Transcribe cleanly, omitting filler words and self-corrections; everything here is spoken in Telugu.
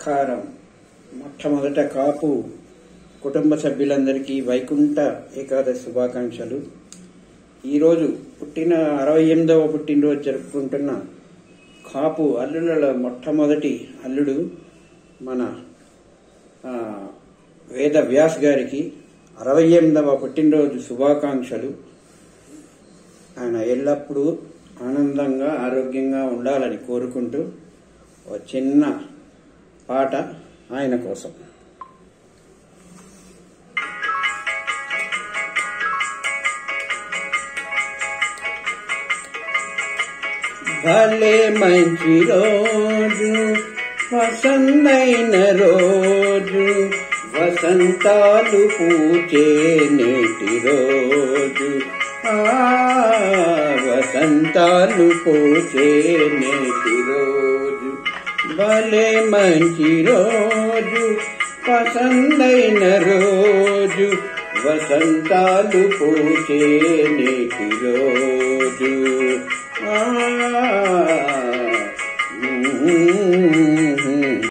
నమస్కారం. మొట్టమొదట కాపు కుటుంబ సభ్యులందరికీ వైకుంఠ ఏకాదశి శుభాకాంక్షలు. ఈరోజు 68వ పుట్టినరోజు జరుపుకుంటున్న కాపు అల్లుల మొట్టమొదటి అల్లుడు మన వేద వ్యాస్ గారికి 68వ పుట్టినరోజు శుభాకాంక్షలు. ఆయన ఎల్లప్పుడూ ఆనందంగా ఆరోగ్యంగా ఉండాలని కోరుకుంటూ ఒక చిన్న పాట ఆయన కోసం. భలే మంచి రోజు, వసంతైన రోజు, వసంతాలు పూచే నేటి రోజు, వసంతాలు పూచే నేటి రోజు. భలే మంచి రోజు, వసంతైన రోజు, వసంతాలు పూచే నేటి రోజు,